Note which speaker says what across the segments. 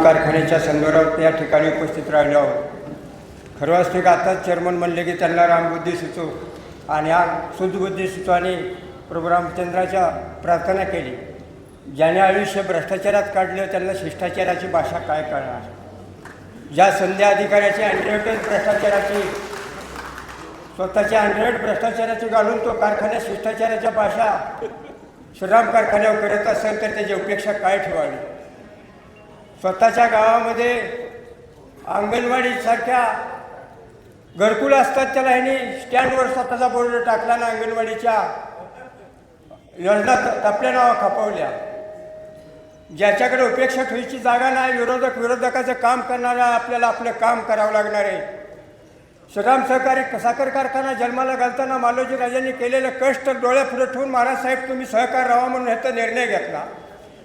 Speaker 1: कारखान्याच्या संदर्भात या ठिकाणी उपस्थित राहिलो आहोत. खरं असते का आताच चेअरमन म्हणले की त्यांना रामबुद्धी सुचो आणि हा सुदबुद्धी सुचो आणि प्रभू रामचंद्राच्या प्रार्थना केली. ज्याने आयुष्य भ्रष्टाचारात काढलं त्यांना शिष्टाचाराची भाषा काय कळणार. ज्या संध्या अधिकाऱ्याची अँड्रॉइड भ्रष्टाचाराची स्वतःच्या अँड्रॉइड भ्रष्टाचाराची घालून तो कारखान्यात शिष्टाचाराच्या भाषा श्रीराम कारखान्यावर करत असेल तर त्याची अपेक्षा काय ठेवावी. स्वतःच्या गावामध्ये अंगणवाडीसारख्या घरकुल असतात त्याला ह्यांनी स्टँडवर स्वतःचा बोर्ड टाकला ना अंगणवाडीच्या योजना आपल्या नावा खपवल्या. ज्याच्याकडे उपेक्षा ठेवायची जागा नाही, विरोधकाचं काम करणारा आपल्याला आपलं काम करावं लागणार आहे. श्रीराम सहकारी साखर कारखाना जन्माला घालताना मालोजी राजांनी केलेले कष्ट डोळ्यापुढे ठेवून महाराजसाहेब तुम्ही सहकार राहा म्हणून ह्याचा निर्णय घेतला.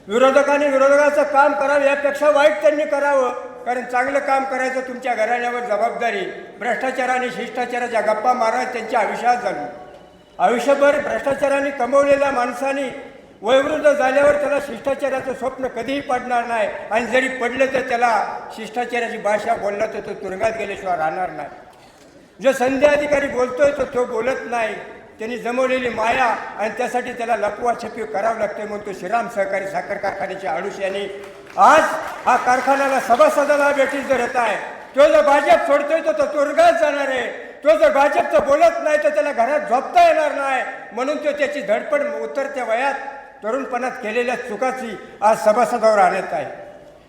Speaker 1: विरोधकांनी विरोधकाचं काम करावं यापेक्षा वाईट त्यांनी करावं, कारण चांगलं काम करायचं तुमच्या घराण्यावर जबाबदारी. भ्रष्टाचाराने शिष्टाचाराच्या गप्पा मारत त्यांच्या आयुष्यात झाली. आयुष्यभर भ्रष्टाचाराने कमवलेल्या माणसाने वयोवृद्ध झाल्यावर त्याला शिष्टाचाराचं स्वप्न कधीही पडणार नाही आणि जरी पडलं तर त्याला शिष्टाचाराची भाषा बोलला तर तो तुरुंगात गेल्याशिवाय राहणार नाही. जो संधी अधिकारी बोलतोय तो बोलत नाही. त्यांनी जमवलेली माया आणि त्यासाठी त्याला लपवाछपी करावं लागते म्हणून तो श्रीराम सहकारी साखर कारखान्याच्या आडूस यांनी आज हा कारखान्याला सभासदाला भेटी जर येत आहे. तो जर भाजप सोडतोय तो तुरुंगात जाणार आहे. तो जर भाजपचं बोलत नाही तर त्याला घरात झोपता येणार नाही. म्हणून तो त्याची धडपड उतरत्या वयात तरुणपणात केलेल्या चुकाची आज सभासदावर आणत आहे.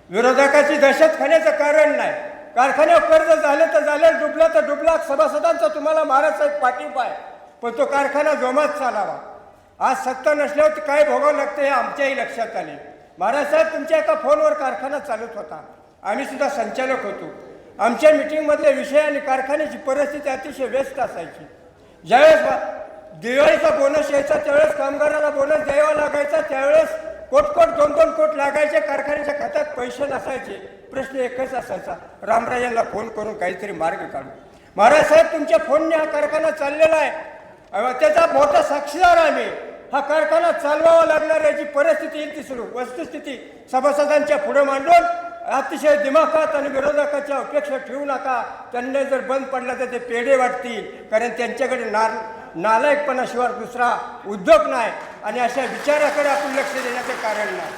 Speaker 1: विरोधकाची दहशत खाण्याचं कारण नाही. कारखान्यावर कर्ज झालं तर झालं, डुबला तर डुबला. सभासदांचा तुम्हाला महाराजसाहेब पाठिंबा आहे, पण तो कारखाना जोमात चालावा. आज सत्ता नसल्यावर काय भोगावं लागतं हे आमच्याही लक्षात आले. महाराजसाहेब तुमच्या एका फोनवर कारखाना चालत होता, आम्ही सुद्धा संचालक होतो. आमच्या मिटिंगमधले विषय आणि कारखान्याची परिस्थिती अतिशय व्यस्त असायची. ज्यावेळेस दिवाळीचा बोनस यायचा त्यावेळेस कामगाराला बोनस द्यावा लागायचा, त्यावेळेस कोट 2-2 कोट लागायचे. कारखान्याच्या खात्यात पैसे नसायचे. प्रश्न एकच असायचा, रामराजांना फोन करून काहीतरी मार्ग काढू. महाराजसाहेब तुमच्या फोनने हा कारखाना चाललेला आहे, त्याचा मोठा साक्षीदार आम्ही. हा कारखाना चालवावा लागणार याची परिस्थिती येईल ती सुरू वस्तुस्थिती सभासदांच्या पुढे मांडून अतिशय दिमाखात आणि विरोधकाच्या अपेक्षा ठेवू नका. त्यांनी जर बंद पडला तर ते पेढे वाटतील, कारण त्यांच्याकडे नालायकपणाशिवाय दुसरा उद्योग नाही आणि अशा विचाराकडे आपण लक्ष देण्याचं कारण नाही.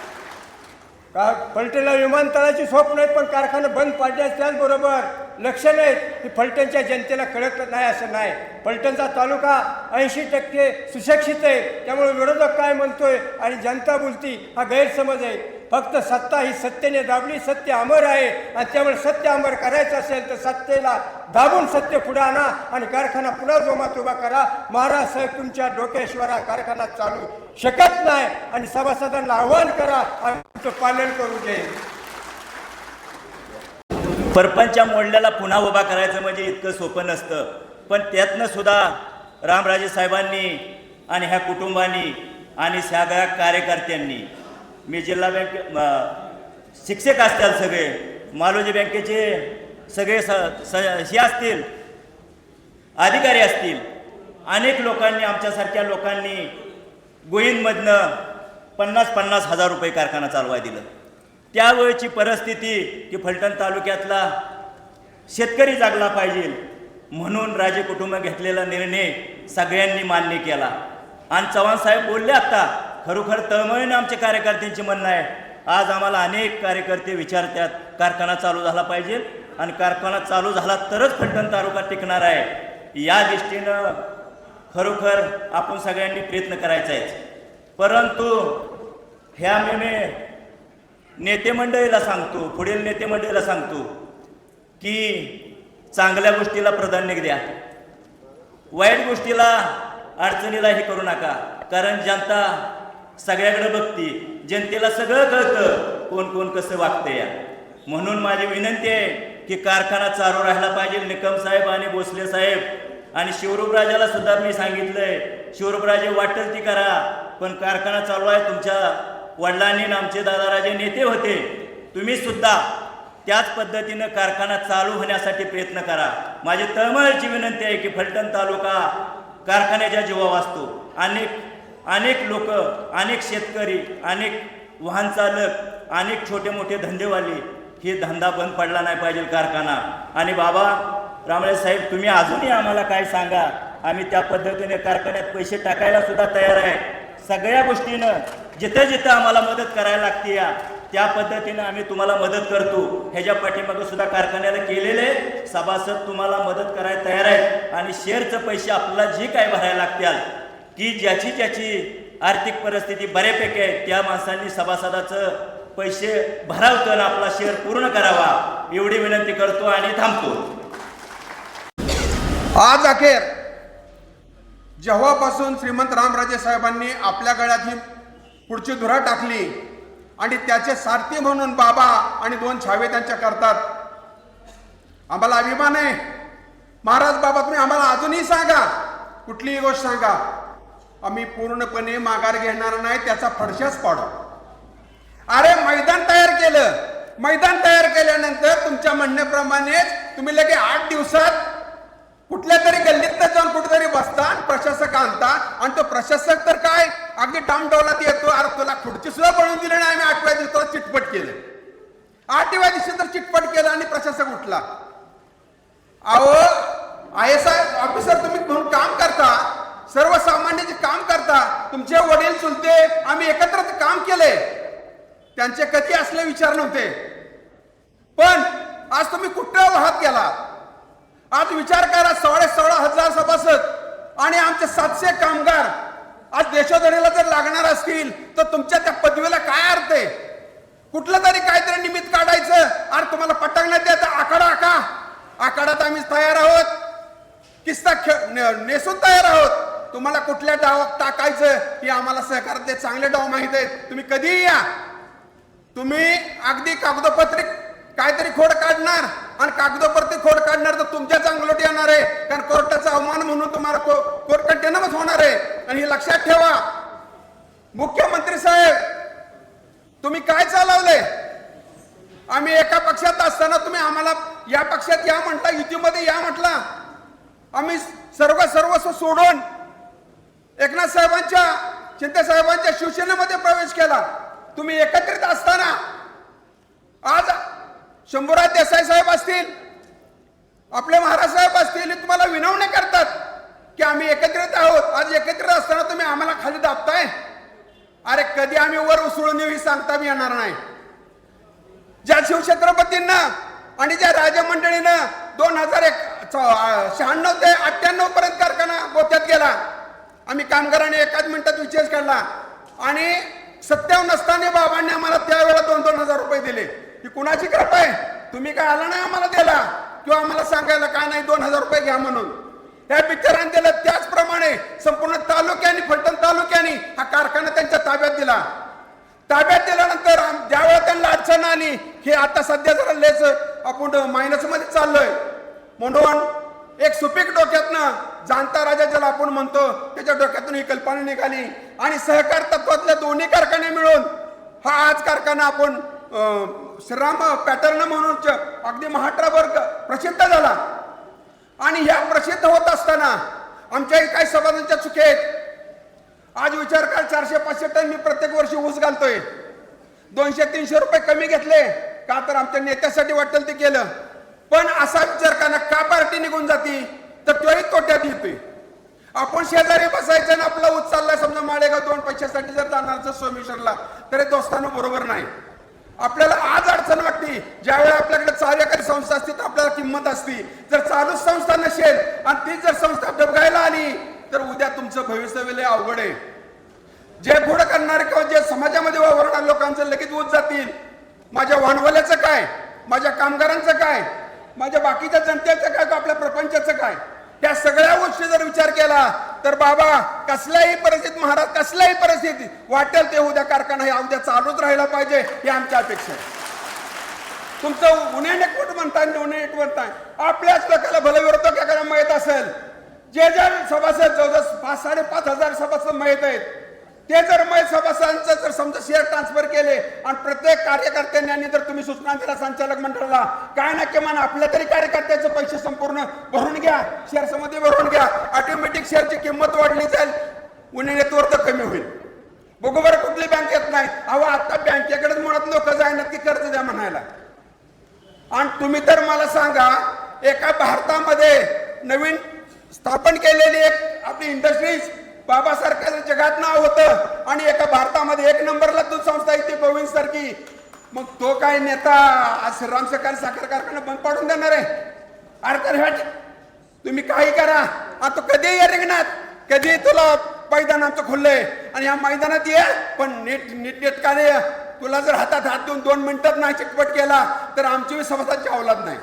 Speaker 1: का फलटणला विमानतळाची स्वप्न आहेत पण कारखाना बंद पाडण्यास त्याचबरोबर लक्ष नाहीत की फलटणच्या जनतेला कळत नाही असं नाही. फलटणचा तालुका 80% सुशिक्षित आहे, त्यामुळे विरोधक काय म्हणतोय आणि जनता बोलती हा गैरसमज आहे. फक्त सत्ता ही सत्तेने दाबली, सत्य अमर आहे आणि त्यामुळे सत्य अमर करायचं असेल तर सत्तेला दाबून सत्य पुढे आणा आणि कारखाना पुन्हा जोमात उभा करा. महाराज साहेब तुमच्या डोक्याशिवाय हा कारखाना चालू शकत नाही आणि सभासदांना आव्हान करा आणि तुमचं पालन करू दे.
Speaker 2: परपंच्या मोडल्याला पुन्हा उभा करायचं म्हणजे इतकं सोपं नसतं, पण त्यातनं सुद्धा रामराजे साहेबांनी आणि ह्या कुटुंबांनी आणि सगळ्या कार्यकर्त्यांनी, मी जिल्हा बँक शिक्षक असतील, सगळे मालोजी बँकेचे सगळे हे असतील, अधिकारी असतील, अनेक लोकांनी आमच्यासारख्या लोकांनी गोईंमधनं 50-50 हजार रुपये कारखाना चालवाय दिलं. त्यावेळची परिस्थिती की फलटण तालुक्यातला शेतकरी जागला पाहिजे म्हणून राजे कुटुंब घेतलेला निर्णय सगळ्यांनी मान्य केला. आणि चव्हाण साहेब बोलले आता खरोखर तळमळीने आमच्या कार्यकर्त्यांची म्हणणं आहे. आज आम्हाला अनेक कार्यकर्ते विचारतात कारखाना चालू झाला पाहिजे आणि कारखाना चालू झाला तरच फलटण तालुका टिकणार आहे. या दृष्टीनं खरोखर आपण सगळ्यांनी प्रयत्न करायचा आहे. परंतु ह्या मी नेते मंडळीला सांगतो, पुढील नेते मंडळीला सांगतो की चांगल्या गोष्टीला प्राधान्य द्या, वाईट गोष्टीला अडचणीला हे करू नका. कारण जनता सगळ्याकडे बघती, जनतेला सगळं कळतं कोण कोण कसं वागतं या. म्हणून माझी विनंती आहे की कारखाना चालू राहायला पाहिजे. निकम साहेब आणि भोसले साहेब आणि शिवरूपराजाला सुद्धा मी सांगितलंय, शिवरूपराजे वाटेल ती करा, पण कारखाना चालू आहे. तुमच्या वडिलांनी आमचे दादाराजे नेते होते, तुम्ही सुद्धा त्याच पद्धतीनं कारखाना चालू होण्यासाठी प्रयत्न करा. माझी तळमळची विनंती आहे की फलटण तालुका कारखान्याच्या जीवावर असतो. अनेक लोक, अनेक शेतकरी, अनेक वाहन चालक, अनेक छोटे मोठे धंदेवाले ही धंदा बंद पडला नाही पाहिजे कारखाना. आणि बाबा रामराजे साहेब, तुम्ही अजूनही आम्हाला काय सांगा, आम्ही त्या पद्धतीने कारखान्यात पैसे टाकायला सुद्धा तयार आहे. सगळ्या गोष्टीनं जिथं जिथं आम्हाला मदत करायला लागते त्या पद्धतीनं आम्ही तुम्हाला मदत करतो. ह्याच्या पाठीमागं सुद्धा कारखान्याला केलेले सभासद तुम्हाला मदत करायला तयार आहेत. आणि शेअरचं पैसे आपल्याला जी काय भरायला लागतील की ज्याची आर्थिक परिस्थिती बऱ्यापैकी आहे त्या माणसांनी सभासदाचं पैसे भरावतं आणि आपला शेअर पूर्ण करावा एवढी विनंती करतो आणि थांबतो.
Speaker 3: आज अखेर जेव्हापासून श्रीमंत रामराजे साहेबांनी आपल्या गळ्यात ही पुढची धुरा टाकली आणि त्याचे सारथी म्हणून बाबा आणि 2 छावे त्यांच्या करतात, आम्हाला अभिमान आहे. महाराज बाबा, तुम्ही आम्हाला अजूनही सांगा, कुठलीही गोष्ट सांगा, आम्ही पूर्णपणे माघार घेणार नाही, त्याचा फडशाच पाडू. अरे मैदान तयार केलं, मैदान तयार केल्यानंतर तुमच्या म्हणण्याप्रमाणेच तुम्ही लगे 8 दिवसात कुठल्या तरी गल्लीत जाऊन कुठेतरी बसता आणि प्रशासक आणता. आणि तो प्रशासक तर काय अगदी डामडौलात येतो, अरे तुला खुर्ची सुद्धा बनवून दिली नाही, आम्ही 8व्या दिवसाला चिटपट केलं. 8व्या दिवशी तर चिटपट केलं आणि प्रशासक उठला. अहो IAS ऑफिसर तुम्ही म्हणून काम करता, सर्वसामान्य जे काम करता, तुमचे वडील चुलते आम्ही एकत्र काम केले, त्यांचे कधी असले विचार नव्हते. पण आज तुम्ही कुठं वाहत गेला. आज विचार करा, 16,500 सभासद आणि आमचे 700 कामगार आज देशोधडीला जर लागणार असतील तर तुमच्या त्या पदवीला काय अर्थ आहे. कुठलं तरी काहीतरी निमित्त काढायचं आणि तुम्हाला पटकण्यात द्यायचा आखाडा आखाड्यात आम्ही तयार आहोत, किस्सा नेसून तयार आहोत. तुम्हाला कुठल्या डावात टाकायचं हे आम्हाला सहकार्य चांगले डाव माहित आहेत. तुम्ही कधीही या, तुम्ही अगदी कागदोपत्री काहीतरी खोड काढणार आणि कागदोपत्री खोड काढणार तर तुमच्याच अंगलट येणार आहे. कारण कोर्टाचा अवमान म्हणून तुम्हाला कोर्ट कंटेनमच होणार आहे. आणि हे लक्षात ठेवा, मुख्यमंत्री साहेब तुम्ही काय चालवले. आम्ही एका पक्षात असताना तुम्ही आम्हाला या पक्षात या म्हटला, युतीमध्ये या म्हटला. आम्ही सर्वस्व सोडून एकनाथ साहेबांच्या, शिंदे साहेबांच्या शिवसेनेमध्ये प्रवेश केला. तुम्ही एकत्रित असताना आज शंभूराज देसाई साहेब असतील, आपले महाराज साहेब असतील, तुम्हाला विनवणी करतात की आम्ही एकत्रित आहोत. आज एकत्रित असताना तुम्ही आम्हाला खाली दाबताय. अरे कधी आम्ही वर उसळून येऊ ही सांगता बी येणार नाही. ज्या शिवछत्रपतींना आणि ज्या राजमंडळीनं 2096 ते 98 पर्यंत कारखाना गोत्यात गेला, आम्ही कामगारांनी एकाच मिनिटात विशेष काढला आणि 57 असताना बाबांनी आम्हाला त्यावेळेला 2-2 हजार रुपये दिले. ही कुणाची कृपा आहे. तुम्ही काय आला नाही आम्हाला द्यायला किंवा आम्हाला सांगायला काय नाही 2 हजार रुपये घ्या म्हणून. त्या बिचारांनी दिलं. त्याचप्रमाणे संपूर्ण तालुक्यानी, फलटण तालुक्यानी हा कारखाना त्यांच्या ताब्यात दिला. ताब्यात दिल्यानंतर ज्यावेळेला त्यांना अडचण आली, हे आता सध्या जरा लेस आपण मायनस मध्ये चाललोय म्हणून एक सुपीक डोक्यातनं जाणता राजा ज्याला आपण म्हणतो त्याच्या डोक्यातून ही कल्पना निघाली आणि सहकार तत्वातल्या दोन्ही कारखाने मिळून हा आज कारखाना आपण श्रीराम पॅटर्न म्हणून अगदी महाराष्ट्रभर प्रसिद्ध झाला. आणि ह्या प्रसिद्ध होत असताना आमच्याही काही सभासदांच्या चुकी आहेत. आज विचार कर, 400-500 टन मी प्रत्येक वर्षी ऊस घालतोय. 200-300 रुपये कमी घेतले का तर आमच्या नेत्यासाठी वाटेल ते केलं. पण असा विचार करा, का पार्टी निघून जाती तर तोही तोट्यात येतोय. आपण शेजारी बसायचं आणि आपला ऊस चाललाय समजा माळेगाव 2 पैशासाठी जर जाणार सोमेश्वरला तरी दोस्तांना बरोबर नाही. आपल्याला आज अडचण वाटते ज्यावेळेला आपल्याकडे कार्यकारी संस्था असते तर आपल्याला किंमत असते. जर चालूच संस्था नसेल आणि ती जर संस्था डबघायला आली तर उद्या तुमचं भविष्य लय अवघड आहे. जे पुढे करणारे किंवा जे समाजामध्ये वावरणाऱ्या लोकांचं लगेच ऊस जातील. माझ्या भांडवलाचं काय, माझ्या कामगारांचं काय, माझ्या बाकीच्या जनतेचं काय, आपल्या प्रपंचाचं काय, त्या सगळ्या गोष्टी जर विचार केला तर बाबा कसल्याही परिस्थितीत, महाराज कसल्याही परिस्थितीत वाटेल ते उद्या कारखाना हे उद्या चालूच राहायला पाहिजे ही आमची अपेक्षा आहे. तुमचं उन्हेट म्हणताय, उन्हेट म्हणताय, आपल्याच लोकांना भले विरोधक एखादा माहीत असेल, जे सभासद जवळजवळ 5-5.5 हजार सभासद माहीत आहेत, ते जर मय सभासदांचं जर समजा शेअर ट्रान्सफर केले आणि प्रत्येक कार्यकर्त्यांनी जर तुम्ही सूचना दिला संचालक मंडळाला काय ना किमान आपल्या तरी कार्यकर्त्याचे पैसे संपूर्ण भरून घ्या, शेअर्समध्ये भरून घ्या, ऑटोमॅटिक शेअरची किंमत वाढली जाईल, उन्हेवर तर कमी होईल. बघू बरं कुठली बँक येत नाही. अहो आता बँकेकडे मुळात लोक जायनात की कर्ज द्या म्हणायला. आणि तुम्ही तर मला सांगा, एका भारतामध्ये नवीन स्थापन केलेली एक आपली इंडस्ट्रीज बाबासारख्या जगात नाव होतं आणि एका भारतामध्ये एक नंबरला दूध संस्था येते गोविंद सारखी. मग तो काय नेता आज श्रीराम सहकारी साखर कारखाना बंद पाडून देणार आहे? अरे तुम्ही काही करा, आता कधी या रिंगणात, कधी तुला मैदान आमचं खुललंय आणि या मैदानात ये, पण नीटनेटकाने ये. तुला जर हातात हात देऊन 2 मिनिटात नाही चिटपट केला तर आमची सभासाची अवलाद नाही.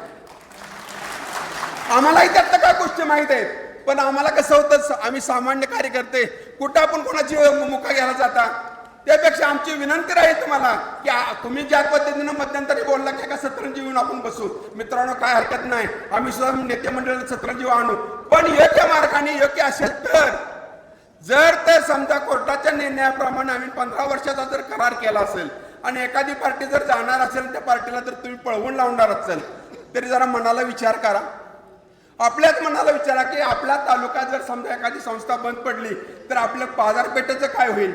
Speaker 3: आम्हालाही त्यातल्या काय गोष्टी माहीत आहेत, पण आम्हाला कसं होतं, आम्ही सामान्य कार्यकर्ते कुठं आपण कोणाची मुका घ्यायला जाता. त्यापेक्षा आमची विनंती राहील तुम्हाला की तुम्ही ज्या पद्धतीनं मध्यंतरी बोलला की एका सतरंजी येऊन आपण बसू. मित्रांनो, काय हरकत नाही, आम्ही सुद्धा नेते मंडळाला सतरंजी आणू, पण योग्य मार्गाने योग्य असेल तर. जर तर समजा कोर्टाच्या निर्णयाप्रमाणे आम्ही 15 वर्षाचा जर करार केला असेल आणि एखादी पार्टी जर जाणार असेल, त्या पार्टीला जर तुम्ही पळवून लावणार असेल, तरी जरा मनाला विचार करा. आपल्याच मनाला विचारा की आपला तालुक्यात जर समजा एखादी संस्था बंद पडली तर आपल्या बाजारपेठेचं काय होईल,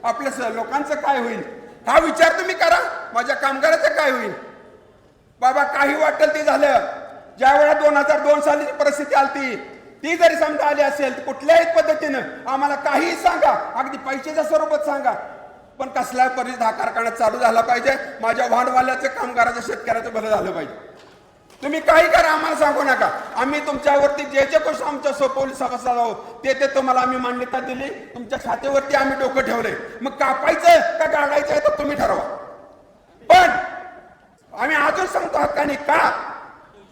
Speaker 3: आपल्या लोकांचं काय होईल, हा विचार तुम्ही करा. माझ्या कामगाराचं काय होईल? बाबा काही वाटेल ते झालं. ज्या वेळा 2002 सालीची परिस्थिती आलती, ती जरी समजा आली असेल तर कुठल्याही पद्धतीनं आम्हाला काही सांगा, अगदी पैशाच्या स्वरूपात सांगा, पण कसल्या परिस्थिती हा कारखाना चालू झाला पाहिजे. माझ्या वाहनवाल्याचं, कामगाराचं, शेतकऱ्याचं भलं झालं पाहिजे. तुम्ही काही करा, आम्हाला सांगू नका. आम्ही तुमच्यावरती जे जे गोष्ट आमच्या सोपवली सभासद आहोत ते तुम्हाला आम्ही मान्यता दिली. तुमच्या छातीवरती आम्ही डोकं ठेवले. मग कापायचं का गाडायचं आहे तर तुम्ही ठरवा. पण आम्ही अजून सांगतो हक्काने का,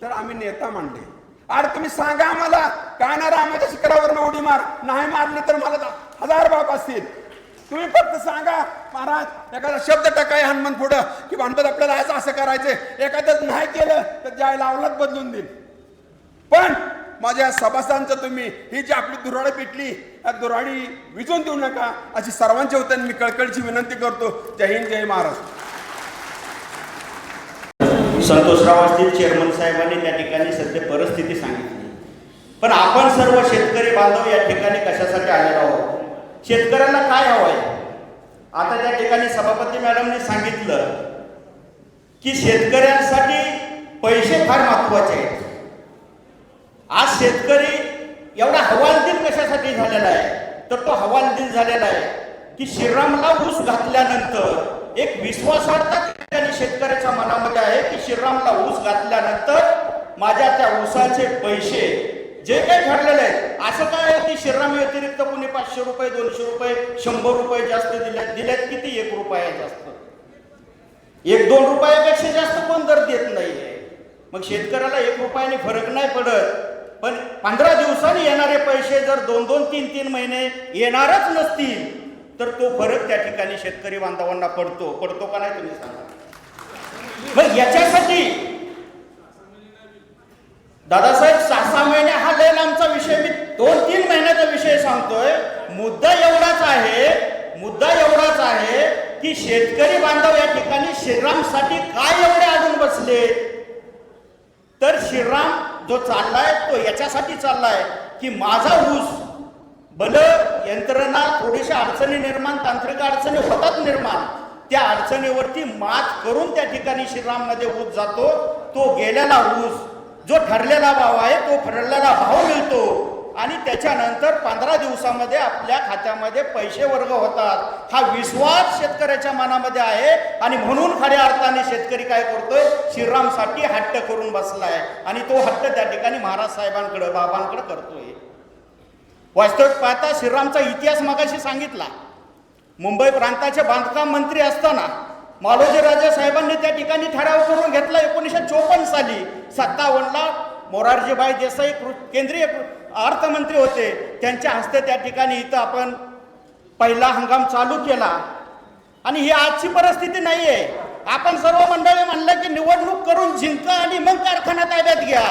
Speaker 3: तर आम्ही नेता मांडले. अरे तुम्ही सांगा आम्हाला, काय ना रामाच्या शिखरावर उडी मार, नाही मारली तर मला 1000 बाप असतील. तुम्ही फक्त सांगा महाराज, एखादा शब्द टाकाय हनुमान पुढं की हनुमत आपल्याला असं करायचंय, एखादं नाही केलं तर ज्याला अवलाद बदलून देईल. पण माझ्या सभासदांचं तुम्ही ही जी आपली दुराडी पिटली, या दुराडी विजून देऊ नका अशी सर्वांच्या वतीने मी कळकळीची विनंती करतो. जय हिंद, जय महाराष्ट्र.
Speaker 2: संतोषराव असतील चेअरमन साहेबांनी त्या ठिकाणी सध्या परिस्थिती सांगितली, पण आपण सर्व शेतकरी बांधव या ठिकाणी कशासाठी आलेलो आहोत? शेतकऱ्याला काय हवं आहे? आता त्या ठिकाणी सभापती मॅडमने सांगितलं की शेतकऱ्यांसाठी पैसे फार महत्वाचे आहेत. आज शेतकरी एवढा हवालदिल कशासाठी झालेला आहे? तर तो हवालदिल झालेला आहे की श्रीरामला ऊस घातल्यानंतर एक विश्वासार्हता शेतकऱ्याच्या मनामध्ये आहे की श्रीरामला ऊस घातल्यानंतर माझ्या त्या ऊसाचे पैसे जे काही ठरलेले आहेत, असं काय आहे की श्रीराम व्यतिरिक्त कोणी 500 रुपये, 200 रुपये, 100 रुपये जास्त दिलेत किती? 1 रुपया जास्त, 1-2 रुपयापेक्षा जास्त कोण दर देत नाहीये. मग शेतकऱ्याला 1 रुपयाने फरक नाही पडत, पण 15 दिवसांनी येणारे पैसे जर 2-2, 3-3 महिने येणारच नसतील तर तो फरक त्या ठिकाणी शेतकरी बांधवांना पडतो का नाही तुम्ही सांगा. मग याच्यासाठी दादासाहेब 6-6 महिने हा लय लांबचा विषय, मी 2-3 महिन्याचा विषय सांगतोय. मुद्दा एवढाच आहे की शेतकरी बांधव या ठिकाणी श्रीरामसाठी काय एवढे अडून बसले? तर श्रीराम जो चाललाय तो याच्यासाठी चाललाय की माझा ऊस भलं यंत्रणा थोडीशा अडचणी निर्माण, तांत्रिक अडचणी होतात निर्माण, त्या अडचणीवरती मात करून त्या ठिकाणी श्रीराममध्ये ऊस जातो. तो गेलेला ऊस जो ठरलेला भाव आहे तो ठरलेला भाव मिळतो आणि त्याच्यानंतर 15 दिवसामध्ये आपल्या खात्यामध्ये पैसे वर्ग होतात. हा विश्वास शेतकऱ्याच्या मनामध्ये आहे आणि म्हणून खऱ्या अर्थाने शेतकरी काय करतोय? श्रीरामसाठी हट्ट करून बसलाय आणि तो हट्ट त्या ठिकाणी महाराज साहेबांकडे, बाबांकडे करतोय. वास्तविक पाहता श्रीरामचा इतिहास मगाशी सांगितला. मुंबई प्रांताचे बांधकाम मंत्री असताना मालोजी राजे साहेबांनी त्या ठिकाणी ठराव करून घेतला 1954 साली. 57ला मोरारजीभाई देसाई केंद्रीय अर्थमंत्री होते, त्यांच्या हस्ते त्या ठिकाणी इथं आपण पहिला हंगाम चालू केला. आणि ही आजची परिस्थिती नाहीये. आपण सर्व मंडळी म्हणलं की निवडणूक करून जिंका आणि मग कारखाना ताब्यात घ्या,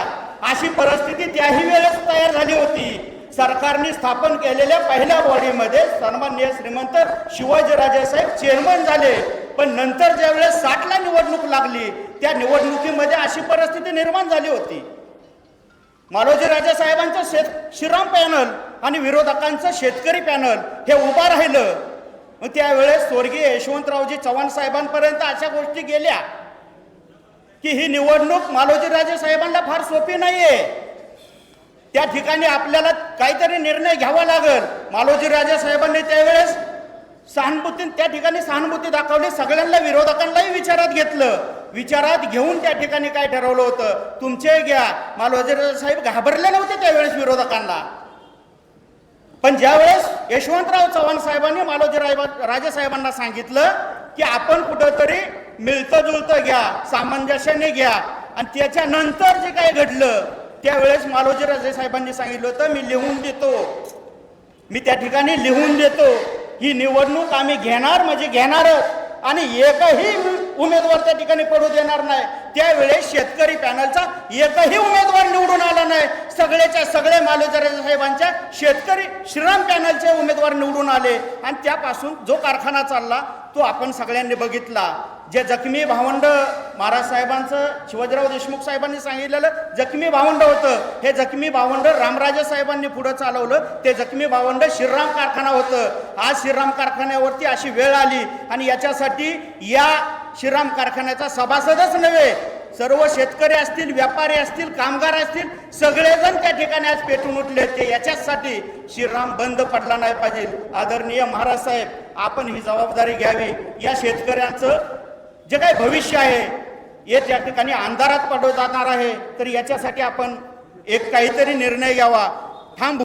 Speaker 2: अशी परिस्थिती त्याही वेळेस तयार झाली होती. सरकारने स्थापन केलेल्या पहिल्या बॉडीमध्ये सन्माननीय श्रीमंत शिवाजीराजे साहेब चेअरमन झाले, पण नंतर ज्या वेळेस 60ला निवडणूक लागली त्या निवडणुकीमध्ये अशी परिस्थिती निर्माण झाली होती. मालोजी राजे साहेबांचं श्रीराम पॅनल आणि विरोधकांचं शेतकरी पॅनल हे उभा राहिलं. मग त्यावेळेस स्वर्गीय यशवंतरावजी चव्हाण साहेबांपर्यंत अशा गोष्टी गेल्या
Speaker 4: की ही निवडणूक मालोजीराजे साहेबांना फार सोपी नाहीये. त्या ठिकाणी आपल्याला काहीतरी निर्णय घ्यावा लागेल. मालोजीराजे साहेबांनी त्यावेळेस त्या ठिकाणी सहानुभूती दाखवली. सगळ्यांना विरोधकांनाही विचारात घेतलं. विचारात घेऊन त्या ठिकाणी काय ठरवलं होतं, तुमचे घ्या. मालोजीराजे साहेब घाबरले नव्हते त्यावेळेस विरोधकांना. पण ज्यावेळेस यशवंतराव चव्हाण साहेबांनी मालोजीराजे साहेबांना सांगितलं की आपण कुठंतरी मिळतं जुळतं घ्या, सामंजस्याने घ्या, आणि त्याच्यानंतर जे काय घडलं त्यावेळेस मालोजीराजे साहेबांनी सांगितलं होतं मी लिहून देतो, मी त्या ठिकाणी लिहून देतो, ही निवडणूक आम्ही घेणार म्हणजे घेणारच, आणि एकही उमेदवार त्या ठिकाणी पडू देणार नाही. त्यावेळेस शेतकरी पॅनलचा एकही उमेदवार निवडून आला नाही. सगळेच्या सगळे मालोजीराजे साहेबांच्या शेतकरी श्रीराम पॅनलचे उमेदवार निवडून आले, आणि त्यापासून जो कारखाना चालला तो आपण सगळ्यांनी बघितला. जे जखमी भावंड महाराज साहेबांचं, शिवाजीराव देशमुख साहेबांनी सांगितलेलं जखमी भावंड होतं, हे जखमी भावंड रामराजे साहेबांनी पुढे चालवलं. ते जखमी भावंड श्रीराम कारखाना होतं. आज श्रीराम कारखान्यावरती अशी वेळ आली, आणि याच्यासाठी या श्रीराम कारखान्याचा सभासदच नव्हे, सर्व शेतकरी असतील, व्यापारी असतील, कामगार असतील, सगळेजण त्या ठिकाणी आज पेटून उठले. ते याच्यासाठी श्रीराम बंद पडला नाही पाहिजे. आदरणीय महाराज साहेब, आपण ही जबाबदारी घ्यावी. या शेतकऱ्यांचं जे काही भविष्य आहे हे त्या ठिकाणी अंधारात पडत जाणार आहे. तर याच्यासाठी आपण एक काहीतरी निर्णय घ्यावा. ठाम